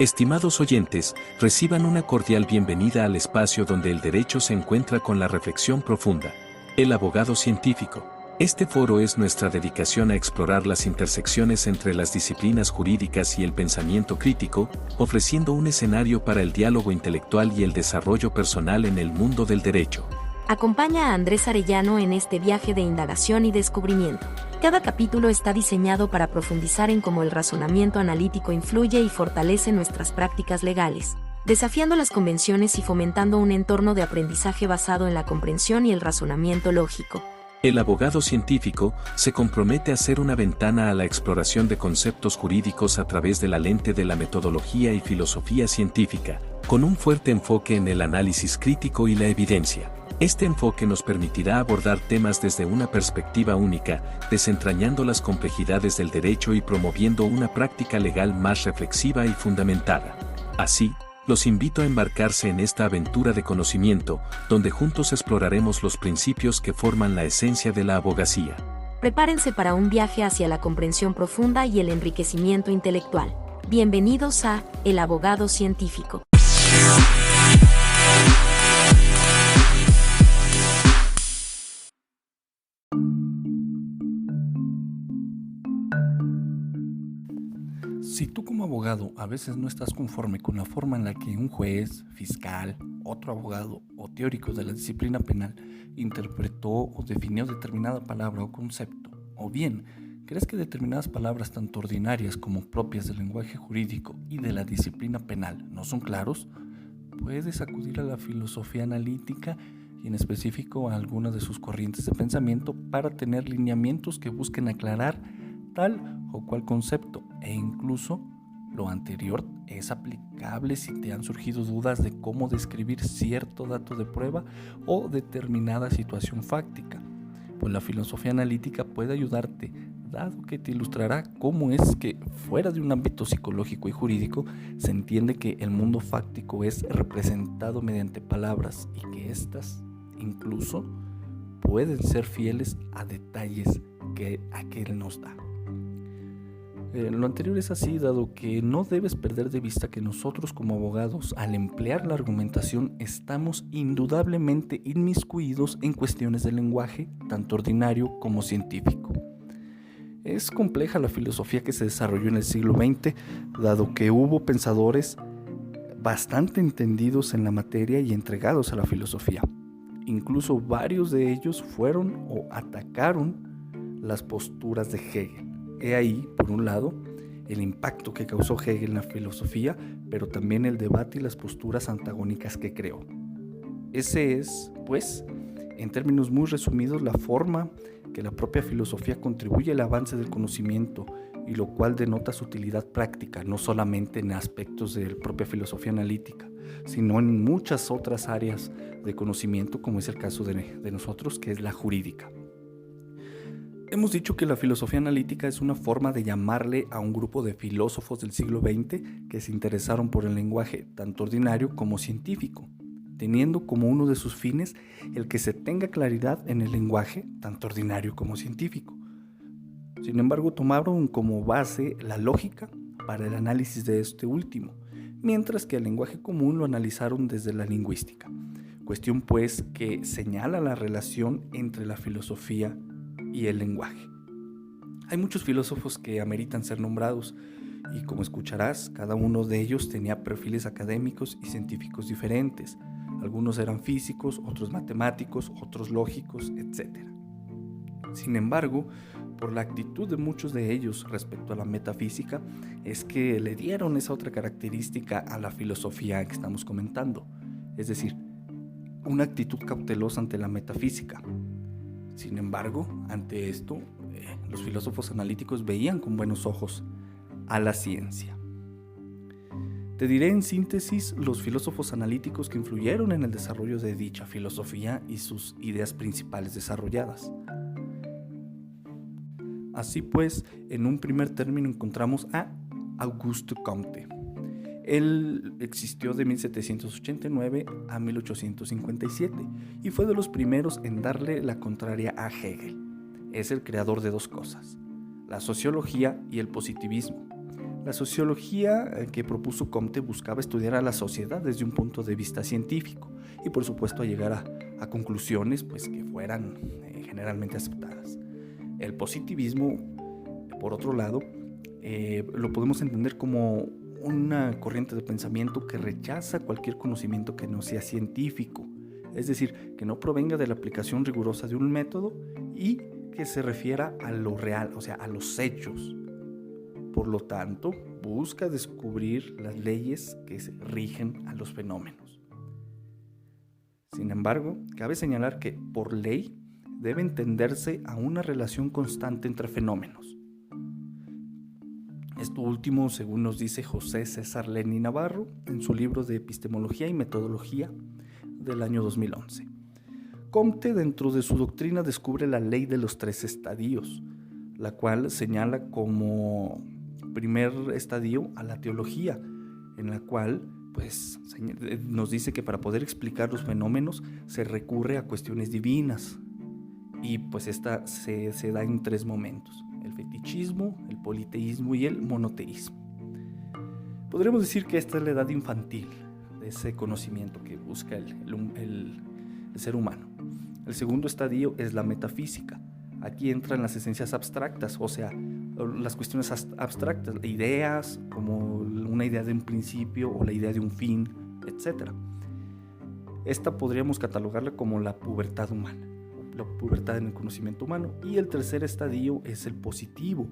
Estimados oyentes, reciban una cordial bienvenida al espacio donde el derecho se encuentra con la reflexión profunda. El abogado científico. Este foro es nuestra dedicación a explorar las intersecciones entre las disciplinas jurídicas y el pensamiento crítico, ofreciendo un escenario para el diálogo intelectual y el desarrollo personal en el mundo del derecho. Acompaña a Andrés Arellano en este viaje de indagación y descubrimiento. Cada capítulo está diseñado para profundizar en cómo el razonamiento analítico influye y fortalece nuestras prácticas legales, desafiando las convenciones y fomentando un entorno de aprendizaje basado en la comprensión y el razonamiento lógico. El abogado científico se compromete a ser una ventana a la exploración de conceptos jurídicos a través de la lente de la metodología y filosofía científica, con un fuerte enfoque en el análisis crítico y la evidencia. Este enfoque nos permitirá abordar temas desde una perspectiva única, desentrañando las complejidades del derecho y promoviendo una práctica legal más reflexiva y fundamentada. Así, los invito a embarcarse en esta aventura de conocimiento, donde juntos exploraremos los principios que forman la esencia de la abogacía. Prepárense para un viaje hacia la comprensión profunda y el enriquecimiento intelectual. Bienvenidos a El Abogado Científico. Si tú como abogado a veces no estás conforme con la forma en la que un juez, fiscal, otro abogado o teórico de la disciplina penal interpretó o definió determinada palabra o concepto, o bien crees que determinadas palabras tanto ordinarias como propias del lenguaje jurídico y de la disciplina penal no son claros, puedes acudir a la filosofía analítica y en específico a alguna de sus corrientes de pensamiento para tener lineamientos que busquen aclarar tal o cual concepto, e incluso lo anterior es aplicable si te han surgido dudas de cómo describir cierto dato de prueba o determinada situación fáctica. Pues la filosofía analítica puede ayudarte, dado que te ilustrará cómo es que fuera de un ámbito psicológico y jurídico se entiende que el mundo fáctico es representado mediante palabras y que éstas incluso pueden ser fieles a detalles que aquel nos da. Lo anterior es así, dado que no debes perder de vista que nosotros como abogados, al emplear la argumentación, estamos indudablemente inmiscuidos en cuestiones del lenguaje, tanto ordinario como científico. Es compleja la filosofía que se desarrolló en el siglo XX, dado que hubo pensadores bastante entendidos en la materia y entregados a la filosofía. Incluso varios de ellos fueron o atacaron las posturas de Hegel. He ahí, por un lado, el impacto que causó Hegel en la filosofía, pero también el debate y las posturas antagónicas que creó. Ese es, pues, en términos muy resumidos, la forma que la propia filosofía contribuye al avance del conocimiento y lo cual denota su utilidad práctica, no solamente en aspectos de la propia filosofía analítica, sino en muchas otras áreas de conocimiento, como es el caso de nosotros, que es la jurídica. Hemos dicho que la filosofía analítica es una forma de llamarle a un grupo de filósofos del siglo XX que se interesaron por el lenguaje tanto ordinario como científico, teniendo como uno de sus fines el que se tenga claridad en el lenguaje tanto ordinario como científico. Sin embargo, tomaron como base la lógica para el análisis de este último, mientras que el lenguaje común lo analizaron desde la lingüística, cuestión pues que señala la relación entre la filosofía y el lenguaje. Hay muchos filósofos que ameritan ser nombrados y como escucharás, cada uno de ellos tenía perfiles académicos y científicos diferentes. Algunos eran físicos, otros matemáticos, otros lógicos, etc. Sin embargo, por la actitud de muchos de ellos respecto a la metafísica, es que le dieron esa otra característica a la filosofía que estamos comentando, es decir, una actitud cautelosa ante la metafísica. Sin embargo, ante esto, los filósofos analíticos veían con buenos ojos a la ciencia. Te diré en síntesis los filósofos analíticos que influyeron en el desarrollo de dicha filosofía y sus ideas principales desarrolladas. Así pues, en un primer término encontramos a Auguste Comte. Él existió de 1789 a 1857 y fue de los primeros en darle la contraria a Hegel. Es el creador de dos cosas, la sociología y el positivismo. La sociología que propuso Comte buscaba estudiar a la sociedad desde un punto de vista científico y por supuesto a llegar a conclusiones pues, que fueran generalmente aceptadas. El positivismo, por otro lado, lo podemos entender como una corriente de pensamiento que rechaza cualquier conocimiento que no sea científico, es decir, que no provenga de la aplicación rigurosa de un método y que se refiera a lo real, o sea, a los hechos. Por lo tanto, busca descubrir las leyes que rigen a los fenómenos. Sin embargo, cabe señalar que, por ley, debe entenderse a una relación constante entre fenómenos. Esto último, según nos dice José César Leni Navarro en su libro de Epistemología y Metodología del año 2011. Comte, dentro de su doctrina, descubre la ley de los 3 estadios, la cual señala como primer estadio a la teología, en la cual pues, nos dice que para poder explicar los fenómenos se recurre a cuestiones divinas, y pues esta se da en 3 momentos: el fetichismo, el politeísmo y el monoteísmo. Podríamos decir que esta es la edad infantil de ese conocimiento que busca el ser humano. El segundo estadio es la metafísica. Aquí entran las esencias abstractas, o sea, las cuestiones abstractas, ideas como una idea de un principio o la idea de un fin, etc. Esta podríamos catalogarla como la pubertad humana, la pubertad en el conocimiento humano. Y el tercer estadio es el positivo,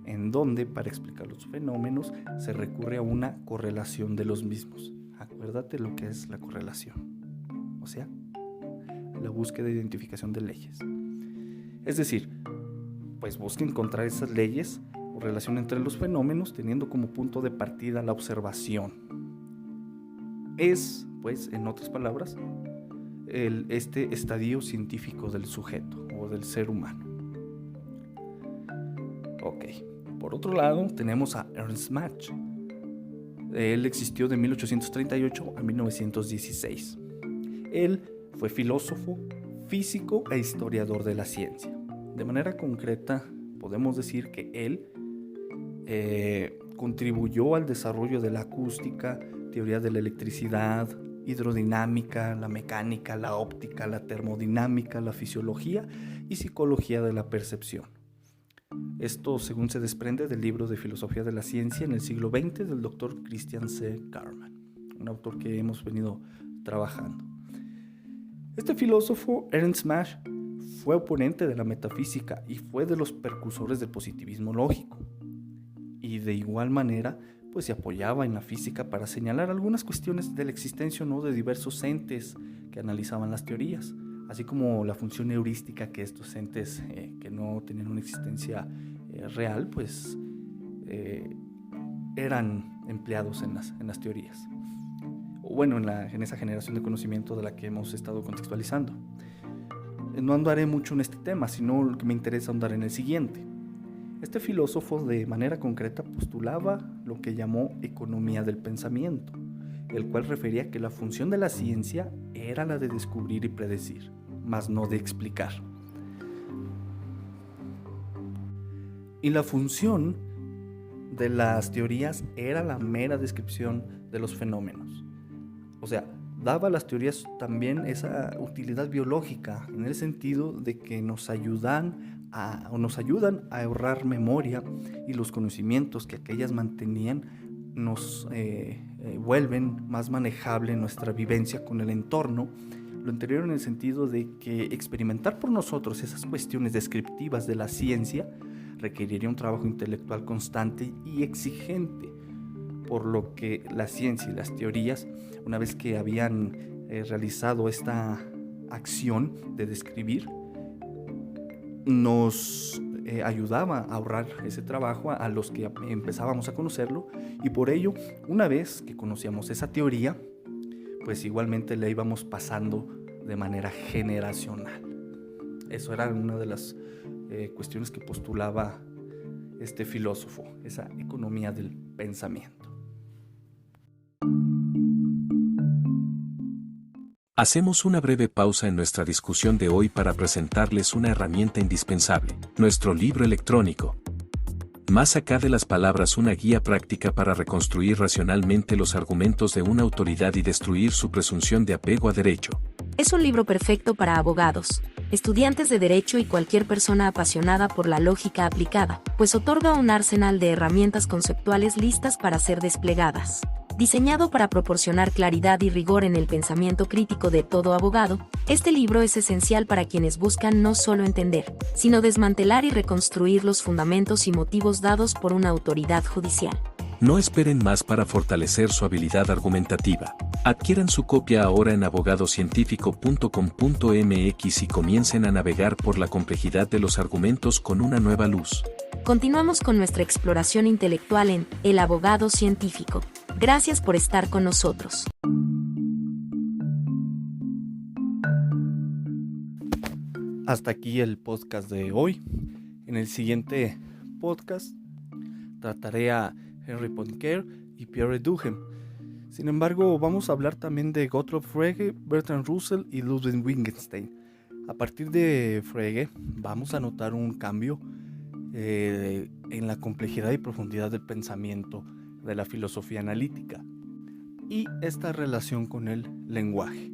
en donde para explicar los fenómenos se recurre a una correlación de los mismos. Acuérdate lo que es la correlación, o sea, la búsqueda de identificación de leyes. Es decir, pues busca encontrar esas leyes o relación entre los fenómenos teniendo como punto de partida la observación. Es, pues, en otras palabras, este estadio científico del sujeto o del ser humano. Ok, por otro lado tenemos a Ernst Mach. Él existió de 1838 a 1916. Él fue filósofo, físico e historiador de la ciencia. De manera concreta, podemos decir que él contribuyó al desarrollo de la acústica, teoría de la electricidad, hidrodinámica, la mecánica, la óptica, la termodinámica, la fisiología y psicología de la percepción. Esto, según se desprende del libro de Filosofía de la Ciencia en el siglo XX del Dr. Christian C. Garman, un autor que hemos venido trabajando. Este filósofo, Ernst Mach, fue oponente de la metafísica y fue de los precursores del positivismo lógico. Y de igual manera, pues se apoyaba en la física para señalar algunas cuestiones de la existencia o no de diversos entes que analizaban las teorías, así como la función heurística que estos entes que no tenían una existencia real, pues eran empleados en las teorías. O bueno, en esa generación de conocimiento de la que hemos estado contextualizando. No andaré mucho en este tema, sino lo que me interesa ahondar en el siguiente. Este filósofo de manera concreta postulaba lo que llamó economía del pensamiento, el cual refería que la función de la ciencia era la de descubrir y predecir, mas no de explicar. Y la función de las teorías era la mera descripción de los fenómenos. O sea, daba a las teorías también esa utilidad biológica, en el sentido de que nos ayudan a ahorrar memoria, y los conocimientos que aquellas mantenían nos vuelven más manejable nuestra vivencia con el entorno. Lo anterior en el sentido de que experimentar por nosotros esas cuestiones descriptivas de la ciencia requeriría un trabajo intelectual constante y exigente, por lo que la ciencia y las teorías, una vez que habían realizado esta acción de describir, nos ayudaba a ahorrar ese trabajo a los que empezábamos a conocerlo, y por ello, una vez que conocíamos esa teoría, pues igualmente la íbamos pasando de manera generacional. Eso era una de las cuestiones que postulaba este filósofo, esa economía del pensamiento. Hacemos una breve pausa en nuestra discusión de hoy para presentarles una herramienta indispensable, nuestro libro electrónico. Más acá de las palabras, una guía práctica para reconstruir racionalmente los argumentos de una autoridad y destruir su presunción de apego a derecho. Es un libro perfecto para abogados, estudiantes de derecho y cualquier persona apasionada por la lógica aplicada, pues otorga un arsenal de herramientas conceptuales listas para ser desplegadas. Diseñado para proporcionar claridad y rigor en el pensamiento crítico de todo abogado, este libro es esencial para quienes buscan no solo entender, sino desmantelar y reconstruir los fundamentos y motivos dados por una autoridad judicial. No esperen más para fortalecer su habilidad argumentativa. Adquieran su copia ahora en abogadoscientifico.com.mx y comiencen a navegar por la complejidad de los argumentos con una nueva luz. Continuamos con nuestra exploración intelectual en El Abogado Científico. Gracias por estar con nosotros. Hasta aquí el podcast de hoy. En el siguiente podcast trataré a Henri Poincaré y Pierre Duhem. Sin embargo, vamos a hablar también de Gottlob Frege, Bertrand Russell y Ludwig Wittgenstein. A partir de Frege vamos a notar un cambio en la complejidad y profundidad del pensamiento de la filosofía analítica y esta relación con el lenguaje.